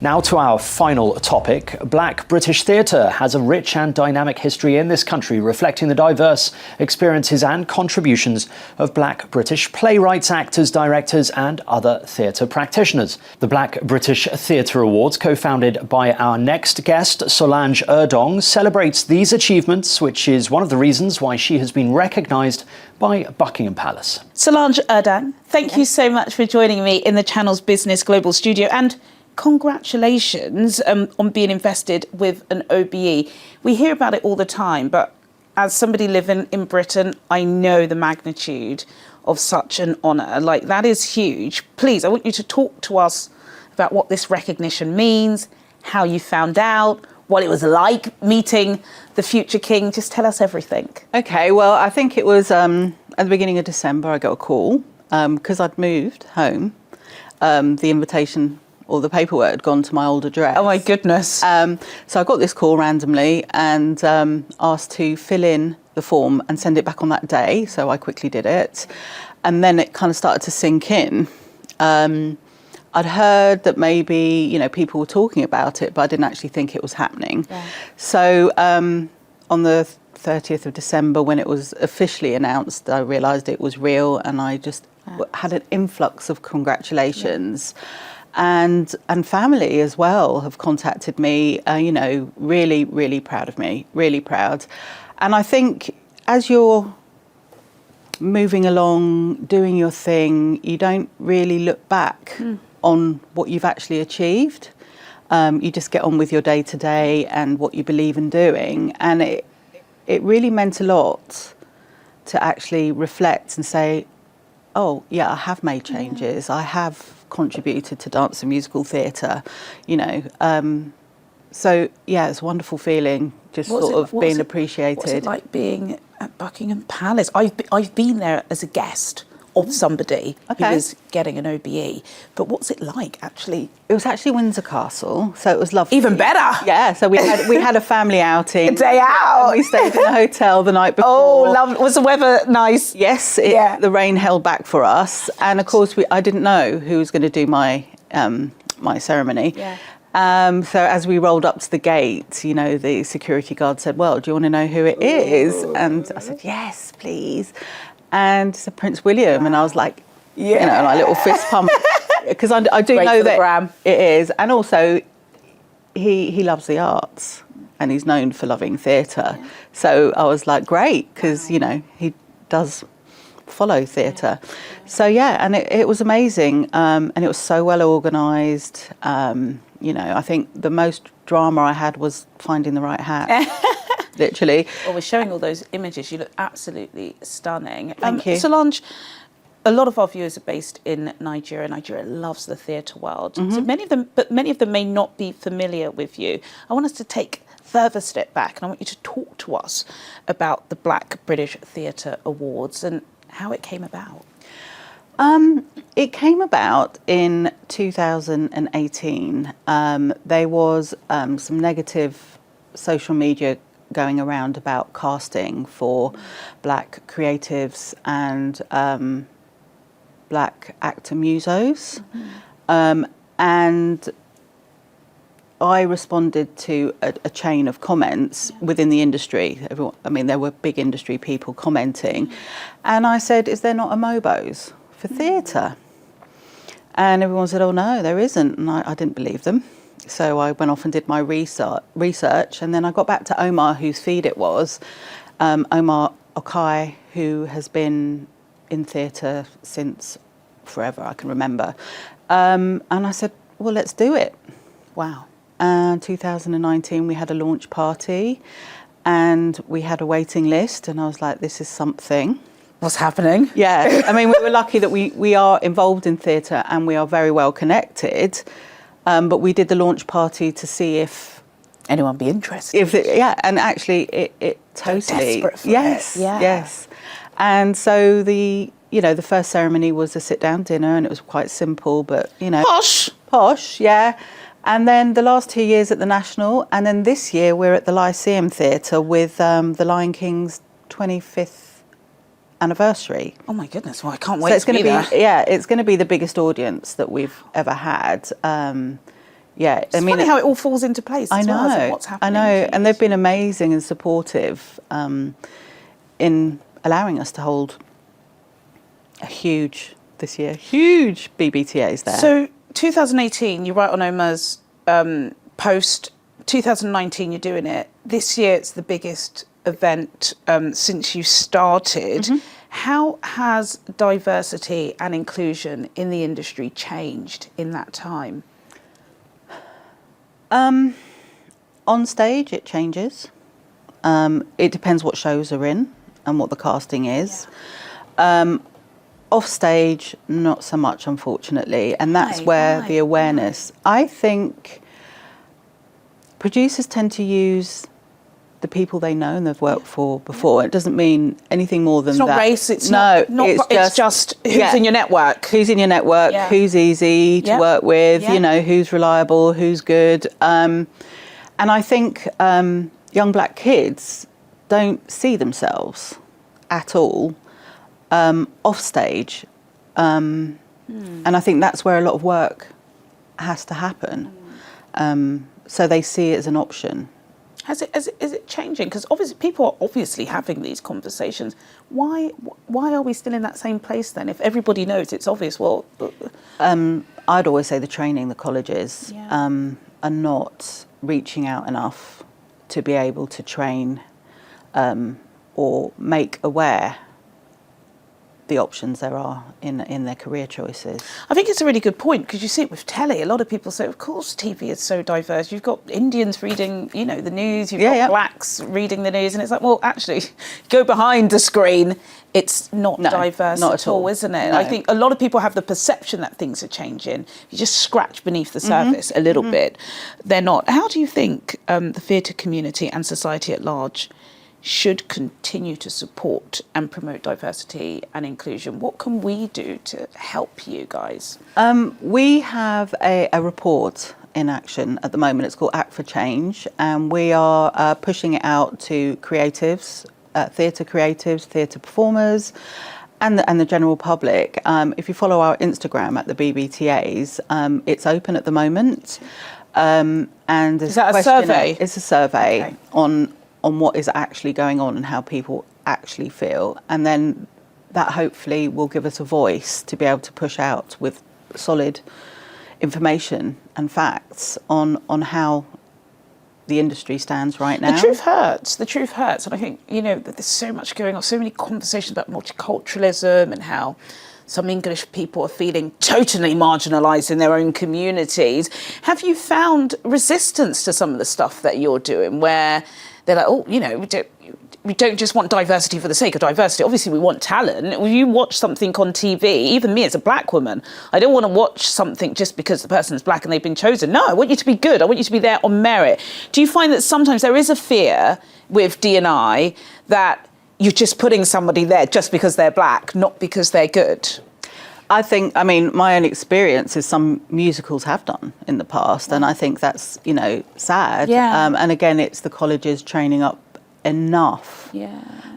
Now to our final topic. Black British theatre has a rich and dynamic history in this country, reflecting the diverse experiences and contributions of Black British playwrights, actors, directors and other theatre practitioners. The Black British Theatre Awards, co-founded by our next guest, Solange Erdong, celebrates these achievements, which is one of the reasons why she has been recognised by Buckingham Palace. Solange Erdong, thank you so much for joining me in the Channel's Business Global studio, and congratulations on being invested with an OBE. We hear about it all the time, but as somebody living in Britain, I know the magnitude of such an honour. Like, that is huge. Please, I want you to talk to us about what this recognition means, how you found out, what it was like meeting the future king. Just tell us everything. Okay, well, I think it was at the beginning of December, I got a call because I'd moved home. The invitation or the paperwork had gone to my old address. Oh my goodness. So I got this call randomly and asked to fill in the form and send it back on that day. So I quickly did it. And then it kind of started to sink in. I'd heard that maybe, people were talking about it, but I didn't actually think it was happening. Yeah. So on the 30th of December, when it was officially announced, I realised it was real, and I just had an influx of congratulations. Yeah. And family as well have contacted me, really, really proud of me, really proud. And I think as you're moving along, doing your thing, you don't really look back on what you've actually achieved. You just get on with your day to day and what you believe in doing. And it really meant a lot to actually reflect and say, oh, yeah, I have made changes. I have contributed to dance and musical theatre, So, yeah, it's a wonderful feeling, just being appreciated. What's it like being at Buckingham Palace? I've been there as a guest of somebody who was getting an OBE. But what's it like, actually? It was actually Windsor Castle, so it was lovely. Even better! Yeah, so we had a family outing. A day out! We stayed in a hotel the night before. Oh, lovely. Was the weather nice? Yes, the rain held back for us. And of course, I didn't know who was going to do my ceremony. Yeah. So as we rolled up to the gate, the security guard said, well, do you want to know who it is? And I said, yes, please. And it's Prince William, and I was like, my little fist pump, because I do know that it is. And also, he loves the arts, and he's known for loving theatre. Yeah. So I was like, great, because, he does follow theatre. Yeah. So, and it was amazing, and it was so well organised. I think the most drama I had was finding the right hat. Literally. Well, we're showing all those images. You look absolutely stunning. Thank you. Solange, a lot of our viewers are based in Nigeria. Nigeria loves the theatre world. Mm-hmm. So many of them may not be familiar with you. I want us to take a further step back, and I want you to talk to us about the Black British Theatre Awards and how it came about. It came about in 2018. There was some negative social media going around about casting for Black creatives and Black actor musos. Mm-hmm. And I responded to a chain of comments within the industry. There were big industry people commenting. And I said, is there not a MOBOs for theatre? And everyone said, oh no, there isn't. And I didn't believe them. So I went off and did my research, and then I got back to Omar, whose feed it was, Omar Okai, who has been in theatre since forever, I can remember. And I said, well, let's do it. Wow. And 2019, we had a launch party, and we had a waiting list, and I was like, this is something. What's happening? Yeah. We were lucky that we are involved in theatre, and we are very well connected. But we did the launch party to see if anyone be interested. And actually it totally. Desperate for yes, it. Yeah. Yes. And so the first ceremony was a sit-down dinner, and it was quite simple, but posh, yeah. And then the last 2 years at the National, and then this year we're at the Lyceum Theatre with the Lion King's 25th anniversary. Oh my goodness! Well, I can't wait. So it's going to be it's going to be the biggest audience that we've ever had. Yeah, It's funny how it all falls into place. I as know. well, isn't it? What's happening. I know, and they've been amazing and supportive in allowing us to hold a huge BBTAs there. So 2018, you write on Omar's post. 2019, you're doing it. This year, it's the biggest event since you started. Mm-hmm. How has diversity and inclusion in the industry changed in that time? On stage, it changes. It depends what shows are in and what the casting is. Yeah. Off stage, not so much, unfortunately. And that's where the awareness. I think producers tend to use the people they know and they've worked for before. It doesn't mean anything more than It's not that. race. It's it's just who's in your network. Who's in your network? Yeah. Who's easy to work with? Yeah. You know, who's reliable? Who's good? And I think young black kids don't see themselves at all off stage, and I think that's where a lot of work has to happen. So they see it as an option. Is it changing? Because obviously people are obviously having these conversations. Why are we still in that same place then? If everybody knows it's obvious, well, I'd always say the training, the colleges are not reaching out enough to be able to train or make aware the options there are in their career choices. I think it's a really good point because you see it with telly. A lot of people say, of course, TV is so diverse. You've got Indians reading, the news. You've got blacks reading the news, and it's like, well, actually, go behind the screen. It's not diverse not at all, isn't it? No. I think a lot of people have the perception that things are changing. You just scratch beneath the surface a little bit. They're not. How do you think the theatre community and society at large should continue to support and promote diversity and inclusion? What can we do to help you guys? We have a report in action at the moment. It's called Act for Change, and we are pushing it out to creatives, theatre performers, and the general public. If you follow our Instagram at the BBTAs, it's open at the moment. And is that a survey? It's a survey on what is actually going on and how people actually feel. And then that hopefully will give us a voice to be able to push out with solid information and facts on how the industry stands right now. The truth hurts. And I think, that there's so much going on, so many conversations about multiculturalism and how some English people are feeling totally marginalised in their own communities. Have you found resistance to some of the stuff that you're doing where they're like, we don't just want diversity for the sake of diversity. Obviously, we want talent. When you watch something on TV, even me as a black woman, I don't want to watch something just because the person's black and they've been chosen. No, I want you to be good. I want you to be there on merit. Do you find that sometimes there is a fear with D&I that you're just putting somebody there just because they're black, not because they're good? I mean, my own experience is some musicals have done in the past, and I think that's, sad. Yeah. And again, it's the colleges training up enough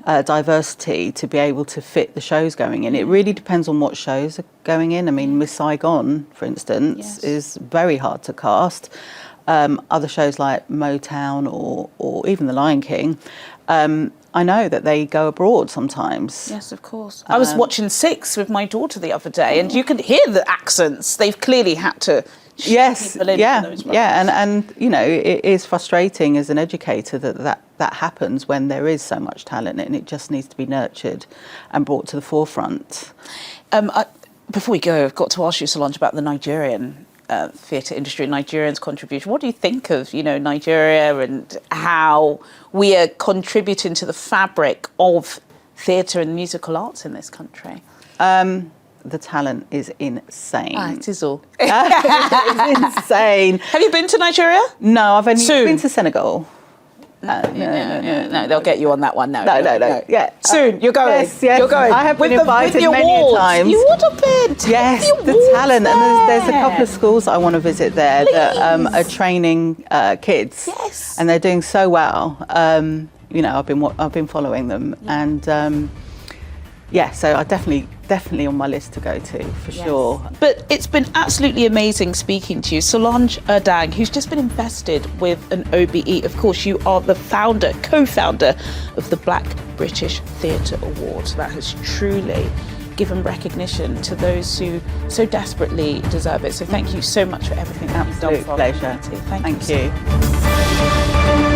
diversity to be able to fit the shows going in. It really depends on what shows are going in. I mean, Miss Saigon, for instance, is very hard to cast. Other shows like Motown or even The Lion King, I know that they go abroad sometimes. Yes, of course. I was watching Six with my daughter the other day, and you could hear the accents. They've clearly had to people in for those roles. And it is frustrating as an educator that happens when there is so much talent, and it just needs to be nurtured and brought to the forefront. Before we go, I've got to ask you, Solange, about the Nigerian theatre industry, Nigerians' contribution. What do you think of, Nigeria and how we are contributing to the fabric of theatre and musical arts in this country? The talent is insane. It is all. It's insane. Have you been to Nigeria? No, I've only been to Senegal. No, they'll get you on that one. No. Yeah. Soon, you're going. Yes. You're going. I have been invited with the many awards. times. You would have been. Yes, the talent. And there's a couple of schools that I want to visit there that are training kids. Yes. And they're doing so well. I've been following them, and Yeah, so I definitely on my list to go to for sure. But it's been absolutely amazing speaking to you. Solange Erdang, who's just been invested with an OBE. Of course, you are the co-founder of the Black British Theatre Awards. That has truly given recognition to those who so desperately deserve it. So thank you so much for everything that you've done for our pleasure. community. Thank you.